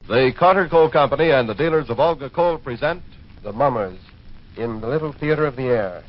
The Carter Coal Company and the dealers of Olga Coal present The Mummers in the Little Theater of the Air.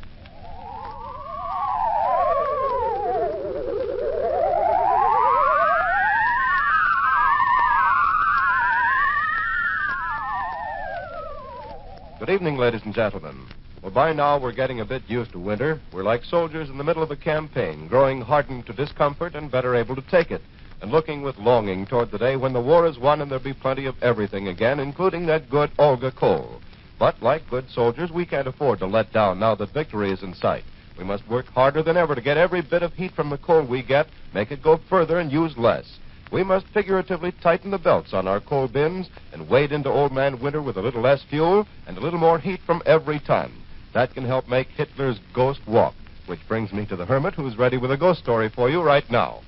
Good evening, ladies and gentlemen. Well, by now we're getting a bit used to winter. We're like soldiers in the middle of a campaign, growing hardened to discomfort and better able to take it, and looking with longing toward the day when the war is won and there'll be plenty of everything again, including that good Olga coal. But like good soldiers, we can't afford to let down now that victory is in sight. We must work harder than ever to get every bit of heat from the coal we get, make it go further and use less. We must figuratively tighten the belts on our coal bins and wade into old man winter with a little less fuel and a little more heat from every ton. That can help make Hitler's ghost walk, which brings me to the Hermit, who's ready with a ghost story for you right now.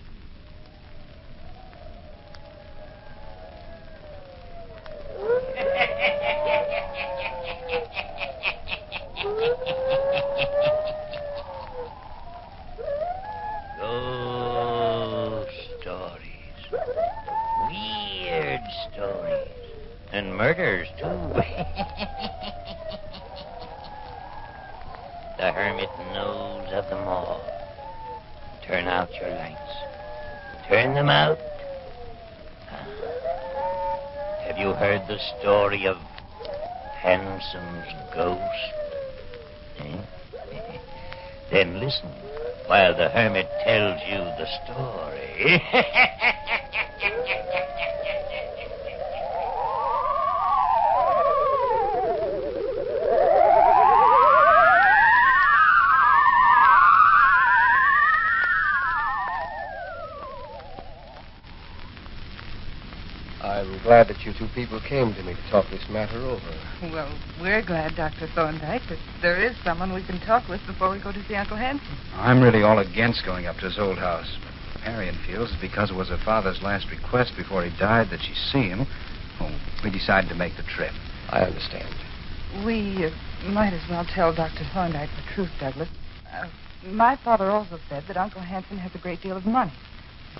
And murders, too. The Hermit knows of them all. Turn out your lights. Turn them out. Have you heard the story of Hanson's ghost? Then listen while the Hermit tells you the story. I'm glad that you two people came to me to talk this matter over. Well, we're glad, Dr. Thorndyke, that there is someone we can talk with before we go to see Uncle Hanson. I'm really all against going up to his old house. Marion feels it's because it was her father's last request before he died that she see him. Well, we decided to make the trip. I understand. We might as well tell Dr. Thorndyke the truth, Douglas. My father also said that Uncle Hanson has a great deal of money.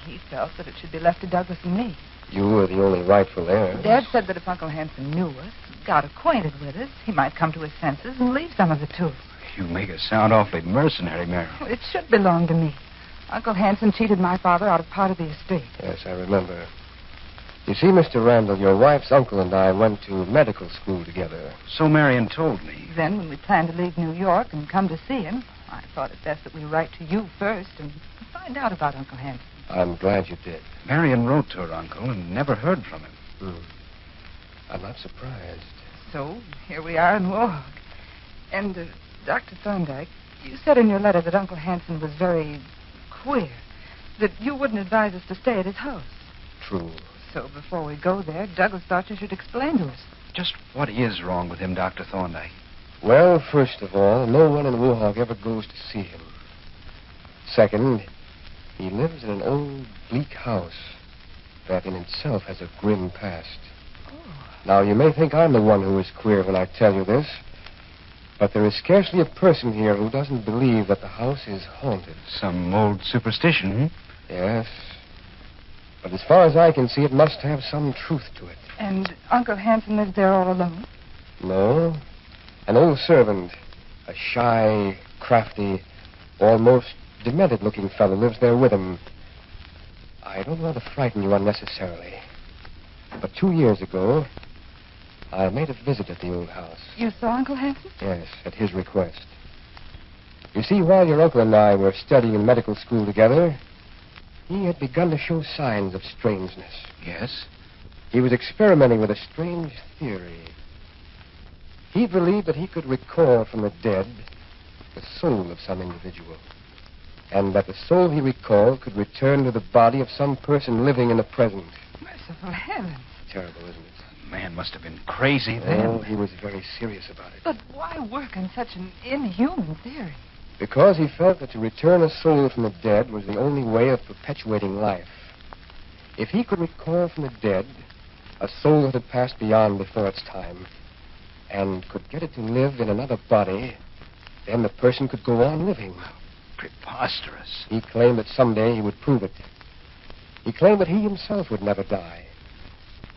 He felt that it should be left to Douglas and me. You were the only rightful heir. Dad said that if Uncle Hanson knew us, got acquainted with us, he might come to his senses and leave some of it to us. You make us sound awfully mercenary, Mary. Well, it should belong to me. Uncle Hanson cheated my father out of part of the estate. Yes, I remember. You see, Mr. Randall, your wife's uncle and I went to medical school together. So Marion told me. Then, when we planned to leave New York and come to see him, I thought it best that we write to you first and find out about Uncle Hanson. I'm glad you did. Marion wrote to her uncle and never heard from him. I'm not surprised. So, here we are in Warhawk. And, Dr. Thorndyke, you said in your letter that Uncle Hanson was very queer, that you wouldn't advise us to stay at his house. True. So, before we go there, Douglas thought you should explain to us. Just what is wrong with him, Dr. Thorndyke? Well, first of all, no one in Warhawk ever goes to see him. Second, he lives in an old, bleak house that in itself has a grim past. Oh. Now, you may think I'm the one who is queer when I tell you this, but there is scarcely a person here who doesn't believe that the house is haunted. Some old superstition, Yes. But as far as I can see, it must have some truth to it. And Uncle Hanson lives there all alone? No. An old servant, a shy, crafty, almost demented-looking fellow lives there with him. I don't want to frighten you unnecessarily, but 2 years ago, I made a visit at the old house. You saw Uncle Hanson? Yes, at his request. You see, while your uncle and I were studying in medical school together, he had begun to show signs of strangeness. Yes? He was experimenting with a strange theory. He believed that he could recall from the dead the soul of some individual, and that the soul he recalled could return to the body of some person living in the present. Merciful heavens. Terrible, isn't it? The man must have been crazy then. Oh, he was very serious about it. But why work on such an inhuman theory? Because he felt that to return a soul from the dead was the only way of perpetuating life. If he could recall from the dead a soul that had passed beyond before its time, and could get it to live in another body, then the person could go on living. Preposterous. He claimed that someday he would prove it. He claimed that he himself would never die.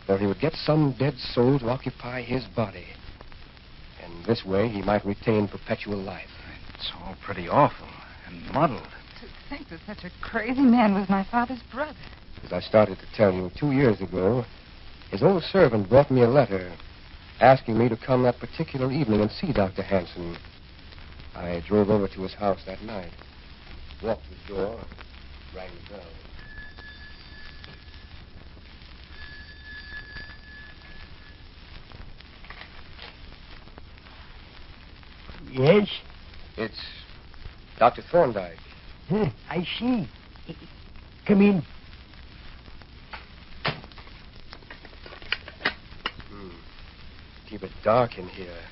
where he would get some dead soul to occupy his body. And this way he might retain perpetual life. It's all pretty awful and muddled. To think that such a crazy man was my father's brother. As I started to tell you, 2 years ago, his old servant brought me a letter asking me to come that particular evening and see Dr. Hanson. I drove over to his house that night, walked to the door, rang the bell. Yes? It's Dr. Thorndyke. I see. Come in. Keep it dark in here.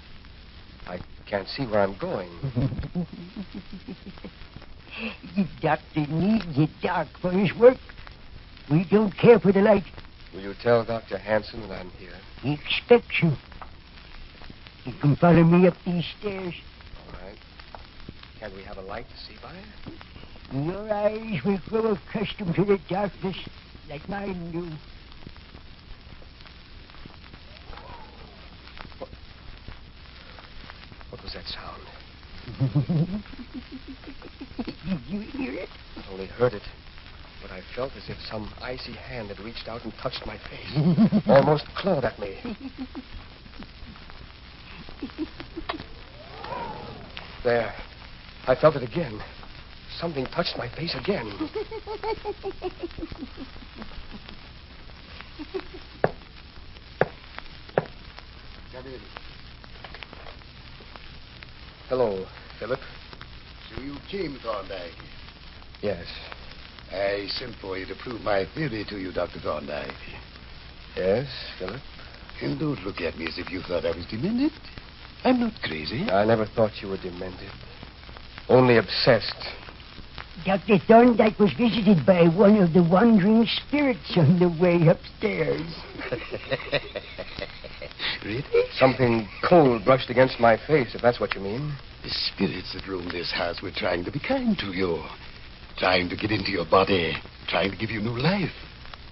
I can't see where I'm going. The doctor needs it dark for his work. We don't care for the light. Will you tell Dr. Hanson that I'm here? He expects you. You can follow me up these stairs. All right. Can we have a light to see by? Your eyes will grow accustomed to the darkness like mine do. What was that sound? Did you hear it? I only heard it, but I felt as if some icy hand had reached out and touched my face, almost clawed at me. There. I felt it again. Something touched my face again. Come in. Hello, Philip. So you came, Thorndyke. Yes. I sent for you to prove my theory to you, Dr. Thorndyke. Yes, Philip. And don't look at me as if you thought I was demented. I'm not crazy. I never thought you were demented. Only obsessed. Dr. Thorndyke was visited by one of the wandering spirits on the way upstairs. Really? Something cold brushed against my face, if that's what you mean. The spirits that roam this house were trying to be kind to you. Trying to get into your body. Trying to give you new life.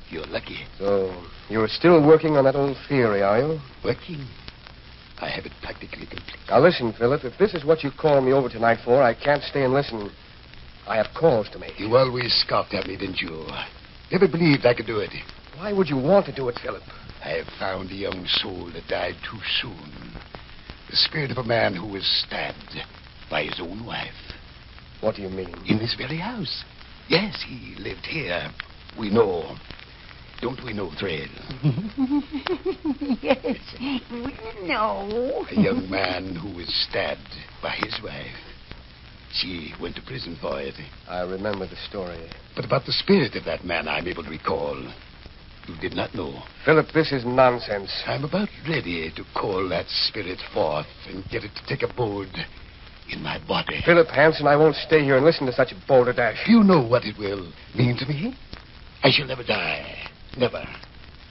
You're lucky. So, you're still working on that old theory, are you? Working? I have it practically complete. Now listen, Philip, if this is what you called me over tonight for, I can't stay and listen. I have calls to make. You always scoffed at me, didn't you? Never believed I could do it. Why would you want to do it, Philip? I have found a young soul that died too soon. The spirit of a man who was stabbed by his own wife. What do you mean? In this very house. Yes, he lived here. We know. Don't we know, Thread? Yes, we know. A young man who was stabbed by his wife. She went to prison for it. I remember the story. But about the spirit of that man, I'm able to recall. You did not know. Philip, this is nonsense. I'm about ready to call that spirit forth and get it to take abode in my body. Philip Hanson, I won't stay here and listen to such balderdash. You know what it will mean to me? I shall never die. Never.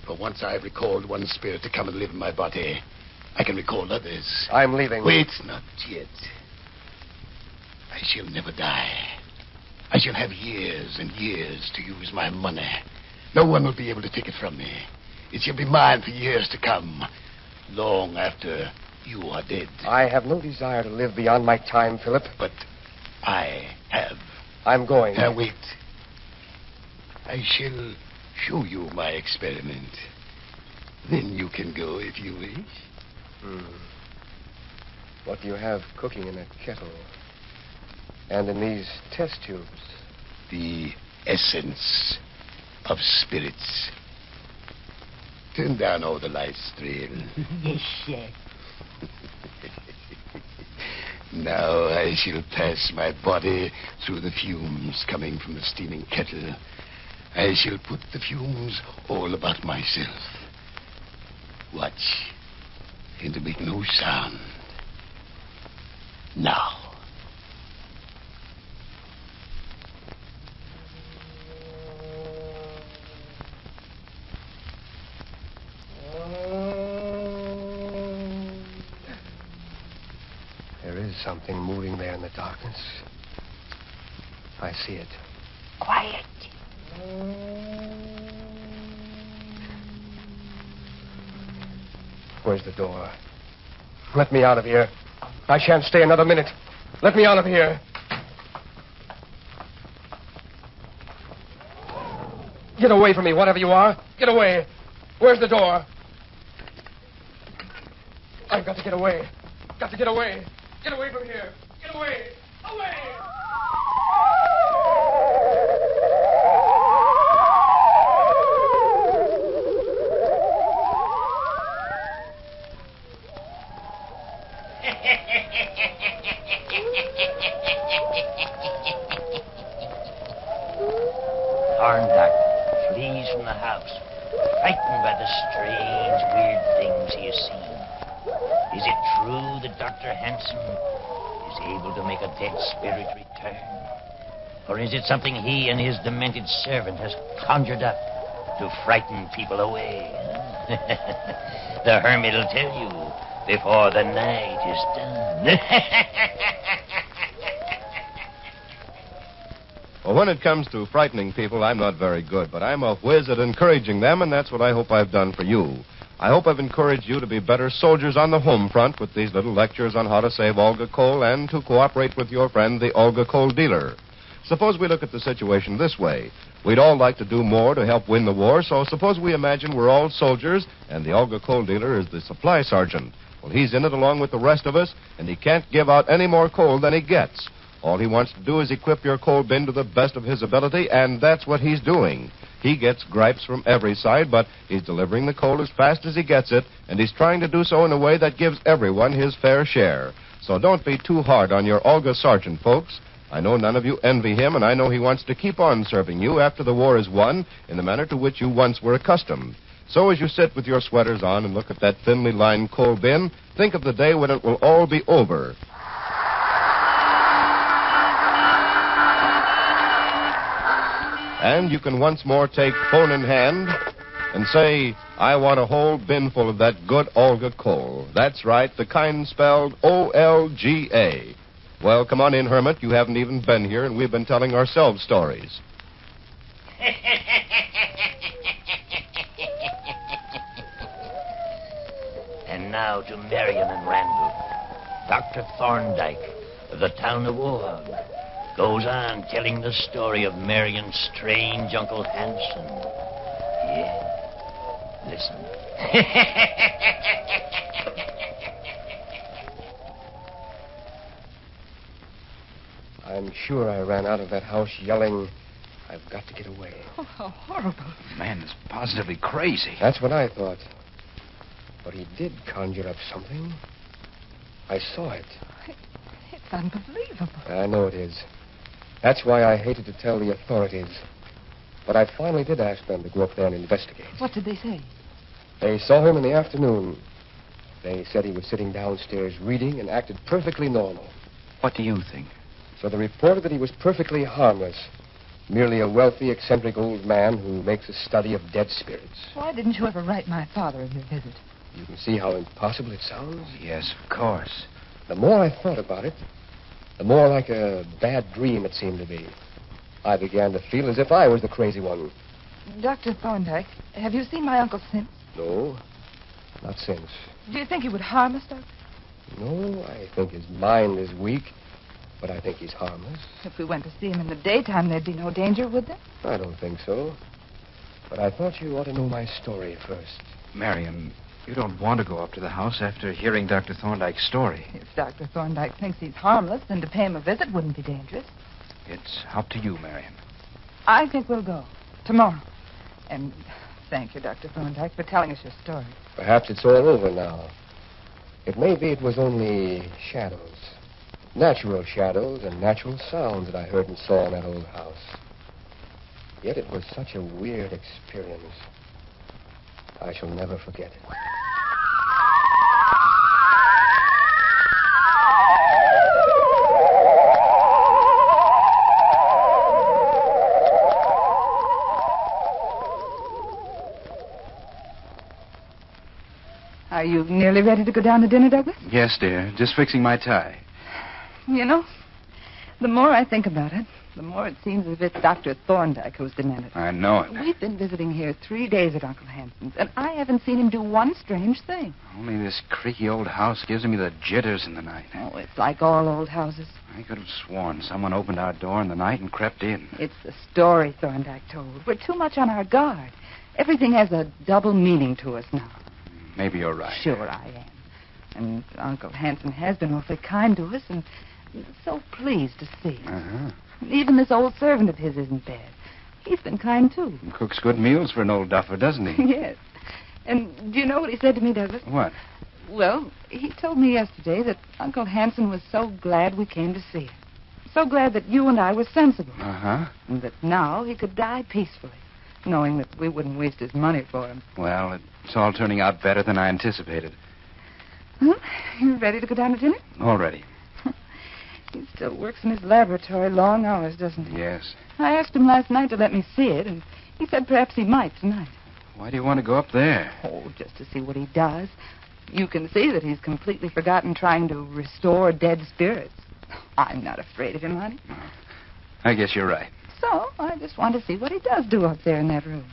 For once I've recalled one spirit to come and live in my body, I can recall others. I'm leaving. Wait, not yet. I shall never die. I shall have years and years to use my money. No one will be able to take it from me. It shall be mine for years to come, long after you are dead. I have no desire to live beyond my time, Philip. But I have. I'm going. Now, wait. I shall show you my experiment. Then you can go if you wish. What do you have cooking in that kettle? And in these test tubes? The essence of spirits. Turn down all the lights, Thrill. Yes, sir. Now I shall pass my body through the fumes coming from the steaming kettle. I shall put the fumes all about myself. Watch. And to make no sound. Now. There is something moving there in the darkness. I see it. Quiet. Where's the door? Let me out of here. I shan't stay another minute. Let me out of here. Get away from me, whatever you are. Get away. Where's the door? I've got to get away. Got to get away. Get away from here. Get away. Away! Thorndyke flees from the house, frightened by the strange, weird things he has seen. Is it true that Dr. Hanson is able to make a dead spirit return? Or is it something he and his demented servant has conjured up to frighten people away? The hermit will tell you before the night is done. Well, when it comes to frightening people, I'm not very good, but I'm a whiz at encouraging them, and that's what I hope I've done for you. I hope I've encouraged you to be better soldiers on the home front with these little lectures on how to save Olga coal and to cooperate with your friend, the Olga coal dealer. Suppose we look at the situation this way. We'd all like to do more to help win the war, so suppose we imagine we're all soldiers and the Olga coal dealer is the supply sergeant. Well, he's in it along with the rest of us, and he can't give out any more coal than he gets. All he wants to do is equip your coal bin to the best of his ability, and that's what he's doing. He gets gripes from every side, but he's delivering the coal as fast as he gets it, and he's trying to do so in a way that gives everyone his fair share. So don't be too hard on your Olga sergeant, folks. I know none of you envy him, and I know he wants to keep on serving you after the war is won in the manner to which you once were accustomed. So as you sit with your sweaters on and look at that thinly lined coal bin, think of the day when it will all be over. And you can once more take phone in hand and say, I want a whole bin full of that good Olga coal. That's right, the kind spelled O-L-G-A. Well, come on in, Hermit. You haven't even been here, and we've been telling ourselves stories. And now to Marion and Randall. Dr. Thorndyke of the town of Wohog goes on telling the story of Marion's strange Uncle Hanson. Yeah, listen. I'm sure I ran out of that house yelling, I've got to get away. Oh, how horrible. Man is positively crazy. That's what I thought. But he did conjure up something. I saw it. It's unbelievable. I know it is. That's why I hated to tell the authorities. But I finally did ask them to go up there and investigate. What did they say? They saw him in the afternoon. They said he was sitting downstairs reading and acted perfectly normal. What do you think? So they reported that he was perfectly harmless. Merely a wealthy, eccentric old man who makes a study of dead spirits. Why didn't you ever write my father of your visit? You can see how impossible it sounds. Yes, of course. The more I thought about it, the more like a bad dream it seemed to be. I began to feel as if I was the crazy one. Dr. Thorndyke, have you seen my uncle since? No, not since. Do you think he would harm us, Doctor? No, I think his mind is weak, but I think he's harmless. If we went to see him in the daytime, there'd be no danger, would there? I don't think so. But I thought you ought to know my story first. Marion, you don't want to go up to the house after hearing Dr. Thorndyke's story. If Dr. Thorndyke thinks he's harmless, then to pay him a visit wouldn't be dangerous. It's up to you, Marion. I think we'll go. Tomorrow. And thank you, Dr. Thorndyke, for telling us your story. Perhaps it's all over now. It may be it was only shadows. Natural shadows and natural sounds that I heard and saw in that old house. Yet it was such a weird experience. I shall never forget it. Are you nearly ready to go down to dinner, Douglas? Yes, dear. Just fixing my tie. You know, the more I think about it, the more it seems as if it's Dr. Thorndyke who's demented. I know it. We've been visiting here 3 days at Uncle Hanson's, and I haven't seen him do one strange thing. Only this creaky old house gives me the jitters in the night. Oh, it's like all old houses. I could have sworn someone opened our door in the night and crept in. It's the story Thorndyke told. We're too much on our guard. Everything has a double meaning to us now. Maybe you're right. Sure I am. And Uncle Hanson has been awfully kind to us, and so pleased to see us. Uh-huh. Even this old servant of his isn't bad. He's been kind, too. He cooks good meals for an old duffer, doesn't he? Yes. And do you know what he said to me, Douglas? What? Well, he told me yesterday that Uncle Hanson was so glad we came to see him. So glad that you and I were sensible. Uh-huh. And that now he could die peacefully, knowing that we wouldn't waste his money for him. Well, it's all turning out better than I anticipated. Huh? You ready to go down to dinner? Already. He still works in his laboratory long hours, doesn't he? Yes. I asked him last night to let me see it, and he said perhaps he might tonight. Why do you want to go up there? Oh, just to see what he does. You can see that he's completely forgotten trying to restore dead spirits. I'm not afraid of him, honey. I guess you're right. So I just want to see what he does do up there in that room.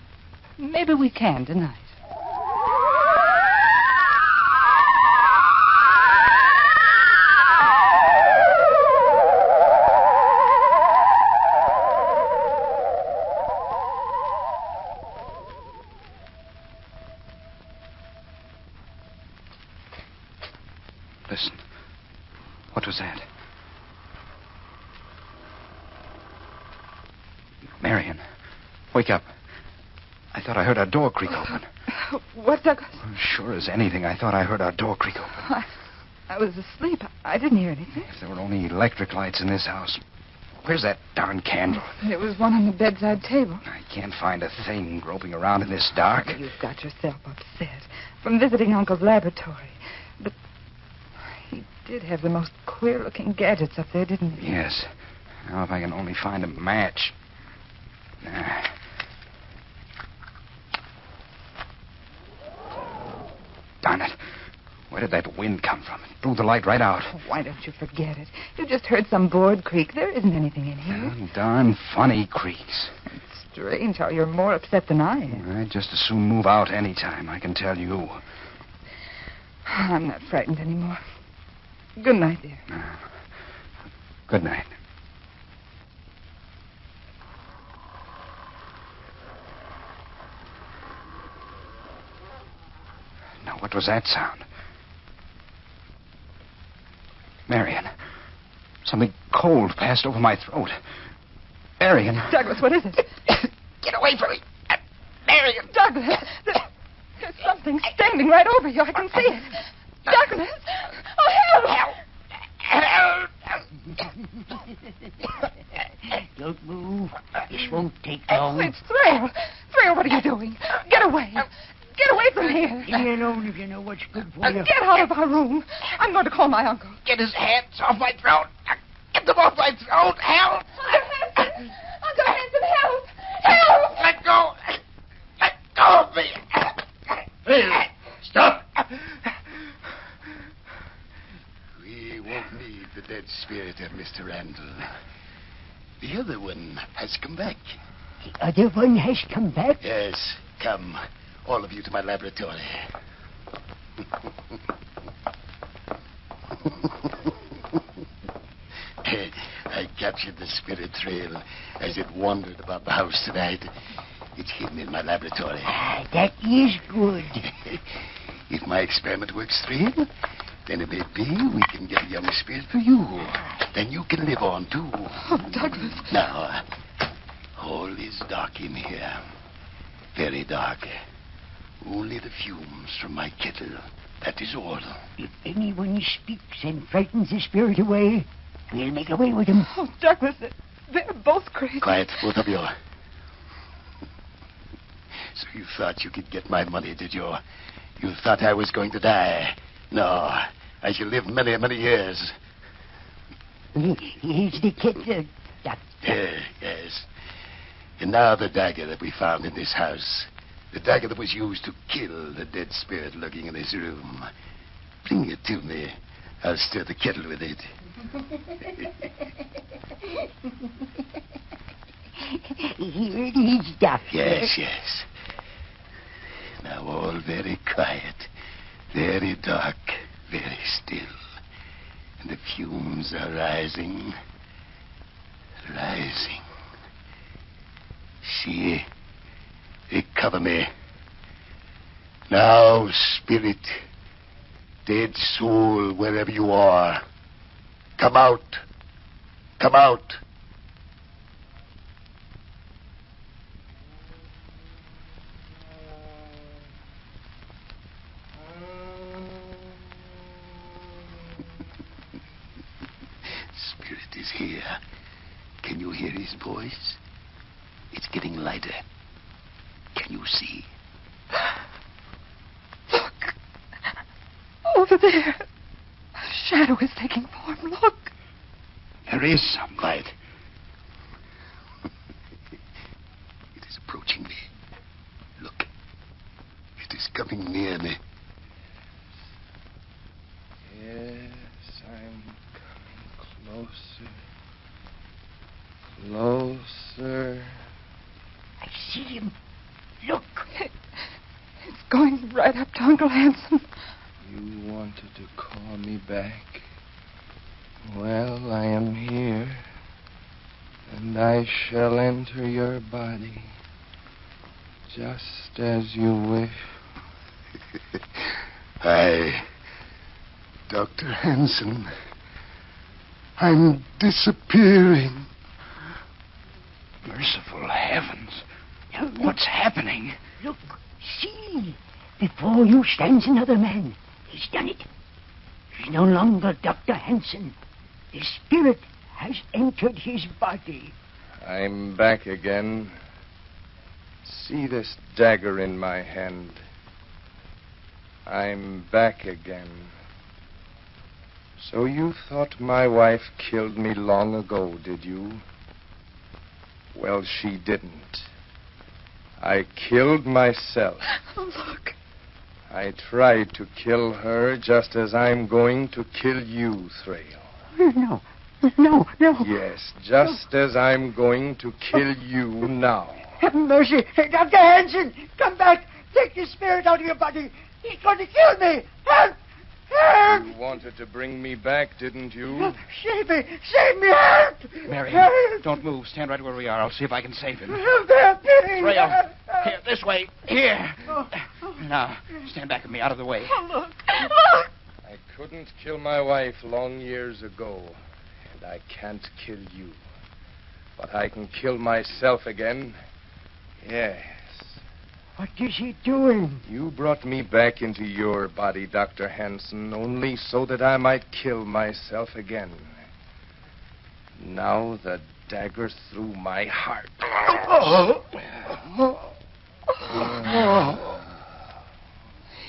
Maybe we can tonight. Listen. What was that? Marion, wake up. I thought I heard our door creak open. What, Douglas? Sure as anything, I thought I heard our door creak open. I was asleep. I didn't hear anything. If there were only electric lights in this house. Where's that darn candle? There was one on the bedside table. I can't find a thing groping around in this dark. You've got yourself upset from visiting Uncle's laboratory. But he did have the most queer-looking gadgets up there, didn't he? Yes. Now, if I can only find a match. Darn it. Where did that wind come from? It blew the light right out. Oh, why don't you forget it? You just heard some board creak. There isn't anything in here. Darn funny creaks. It's strange how you're more upset than I am. I'd just as soon move out any time, I can tell you. I'm not frightened anymore. Good night, dear. Good night. Now, what was that sound? Marion, something cold passed over my throat. Marion. Douglas, what is it? Get away from me. Marion. Douglas, there's something standing right over you. I can see it. Douglas! Oh, help! Don't move. This won't take long. It's Thrale. Thrale, what are you doing? Get away. Get away from here. Leave me alone if you know what's good for you. Get out of our room. I'm going to call my uncle. Get his hands off my throat. Get them off my throat. Help! Uncle Hanson, help! Help! Let go. Let go of me. Hey, stop. We won't need the dead spirit of Mr. Randall. The other one has come back. The other one has come back? Yes, come. All of you to my laboratory. I captured the spirit trail as it wandered about the house tonight. It's hidden in my laboratory. That is good. If my experiment works, Thrill, then it may be we can get a young spirit for you. Then you can live on, too. Oh, Douglas. Now, all is dark in here. Very dark. Only the fumes from my kettle. That is all. If anyone speaks and frightens the spirit away, we'll make away with him. Oh, Douglas, they're both crazy. Quiet, both of you. So you thought you could get my money, did you? You thought I was going to die. No, I shall live many, many years. Here's the kettle. Yes. And now the dagger that we found in this house. The dagger that was used to kill the dead spirit lurking in this room. Bring it to me. I'll stir the kettle with it. Here it is, Doctor. Yes, yes. Now all very quiet, very dark, very still. And the fumes are rising, rising. See, they cover me. Now, spirit, dead soul, wherever you are, come out. Come out. Spirit is here. Can you hear his voice? It's getting lighter. Can you see? Look. Over there. A shadow is taking form. Look. There is some light. It is approaching me. Look. It is coming near me. Yes, I'm coming closer. Closer. I see him. Look. It's going right up to Uncle Hanson. You wanted to call me back. Well, I am here. And I shall enter your body. Just as you wish. Dr. Hanson, I'm disappearing. Merciful heavens. What's happening? Look. See. Before you stands another man. He's done it. He's no longer Dr. Hanson. The spirit has entered his body. I'm back again. See this dagger in my hand. I'm back again. So you thought my wife killed me long ago, did you? Well, she didn't. I killed myself. Oh, look. I tried to kill her just as I'm going to kill you, Thrail. No. No. Yes, just as I'm going to kill you now. Have mercy. Dr. Hanson, come back. Take the spirit out of your body. He's going to kill me. Help! Help! You wanted to bring me back, didn't you? Save me. Save me. Help! Mary, Help! don't move. Stand right where we are. I'll see if I can save him. Help there, please. Trail. Here, this way. Here. Now, stand back with me, out of the way. Oh, look. Look. I couldn't kill my wife long years ago, and I can't kill you. But I can kill myself again. Yes. What is he doing? You brought me back into your body, Dr. Hanson, only so that I might kill myself again. Now the dagger's through my heart.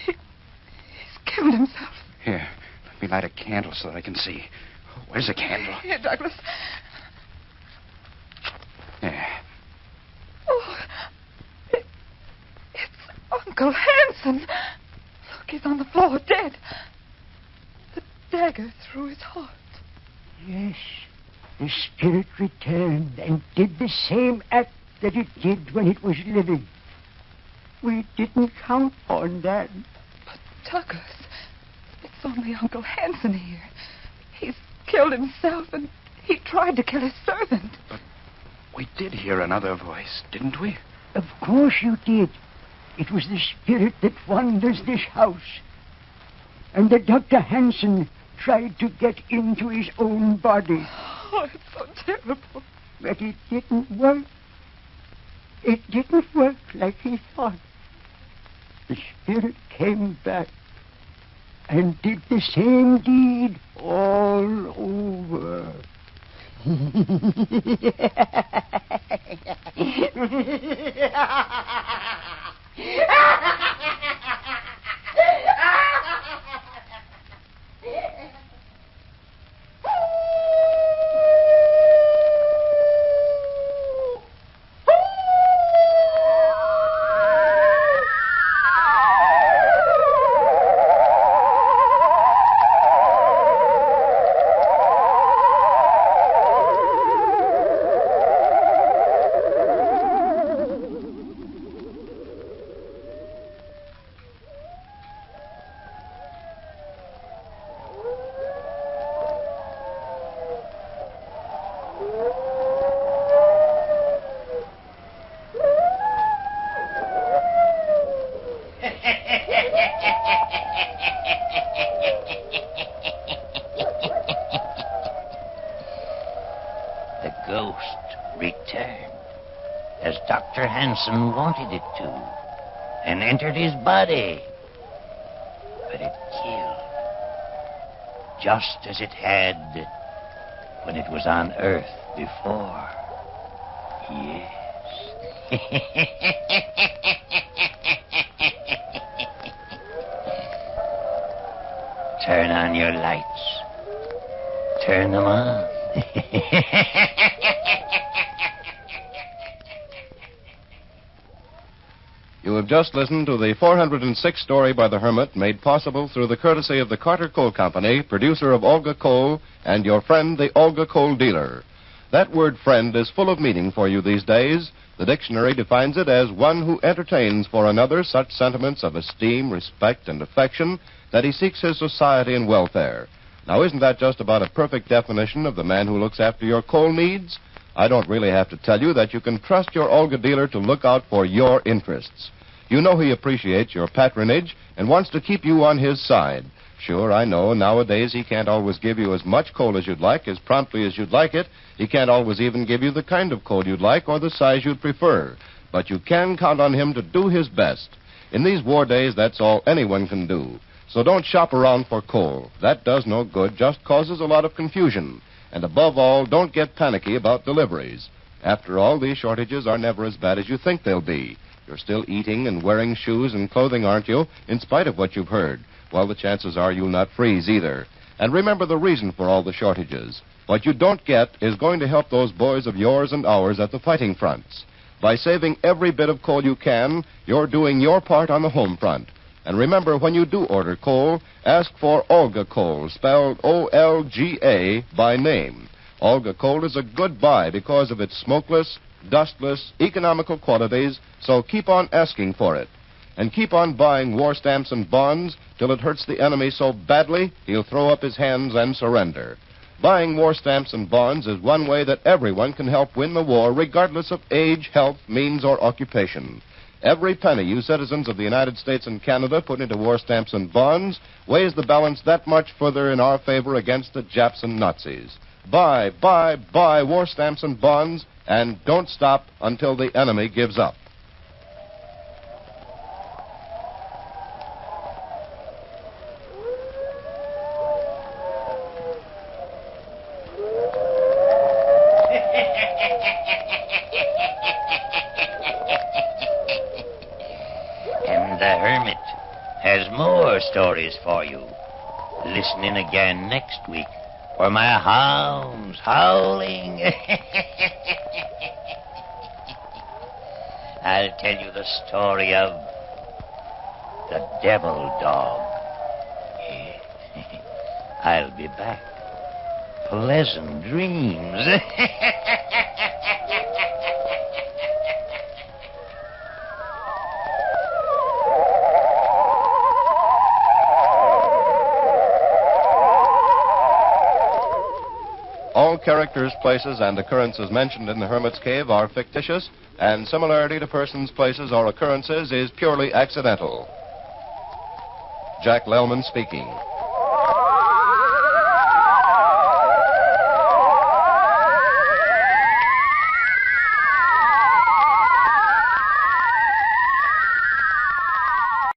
He's killed himself. Here, let me light a candle so that I can see. Where's the candle? Here, Douglas. There. Oh, it's Uncle Hanson. Look, he's on the floor, dead. The dagger through his heart. Yes. The spirit returned and did the same act that it did when it was living. We didn't count on that. But, Douglas, it's only Uncle Hanson here. He's killed himself, and he tried to kill his servant. But we did hear another voice, didn't we? Of course you did. It was the spirit that wanders this house. And that Dr. Hanson tried to get into his own body. Oh, it's so terrible. But it didn't work. It didn't work like he thought. The spirit came back and did the same deed all over. The ghost returned, as Dr. Hanson wanted it to, and entered his body. But it killed, just as it had when it was on Earth before. Yes. Turn on your lights. Turn them on. You have just listened to the 406th story by the Hermit, made possible through the courtesy of the Carter Coal Company, producer of Olga Coal, and your friend, the Olga Coal dealer. That word friend is full of meaning for you these days. The dictionary defines it as one who entertains for another such sentiments of esteem, respect, and affection that he seeks his society and welfare. Now, isn't that just about a perfect definition of the man who looks after your coal needs? I don't really have to tell you that you can trust your Olga dealer to look out for your interests. You know he appreciates your patronage and wants to keep you on his side. Sure, I know nowadays he can't always give you as much coal as you'd like, as promptly as you'd like it. He can't always even give you the kind of coal you'd like or the size you'd prefer. But you can count on him to do his best. In these war days, that's all anyone can do. So don't shop around for coal. That does no good, just causes a lot of confusion. And above all, don't get panicky about deliveries. After all, these shortages are never as bad as you think they'll be. You're still eating and wearing shoes and clothing, aren't you, in spite of what you've heard? Well, the chances are you'll not freeze either. And remember the reason for all the shortages. What you don't get is going to help those boys of yours and ours at the fighting fronts. By saving every bit of coal you can, you're doing your part on the home front. And remember, when you do order coal, ask for Olga Coal, spelled O-L-G-A, by name. Olga Coal is a good buy because of its smokeless, dustless, economical qualities, so keep on asking for it. And keep on buying war stamps and bonds till it hurts the enemy so badly he'll throw up his hands and surrender. Buying war stamps and bonds is one way that everyone can help win the war, regardless of age, health, means, or occupation. Every penny you citizens of the United States and Canada put into war stamps and bonds weighs the balance that much further in our favor against the Japs and Nazis. Buy war stamps and bonds, and don't stop until the enemy gives up. And the Hermit has more stories for you. Listen in again next week for my hounds howling. I'll tell you the story of the devil dog. I'll be back. Pleasant dreams. All characters, places, and occurrences mentioned in the Hermit's Cave are fictitious, and similarity to persons, places, or occurrences is purely accidental. Jack Lellman speaking.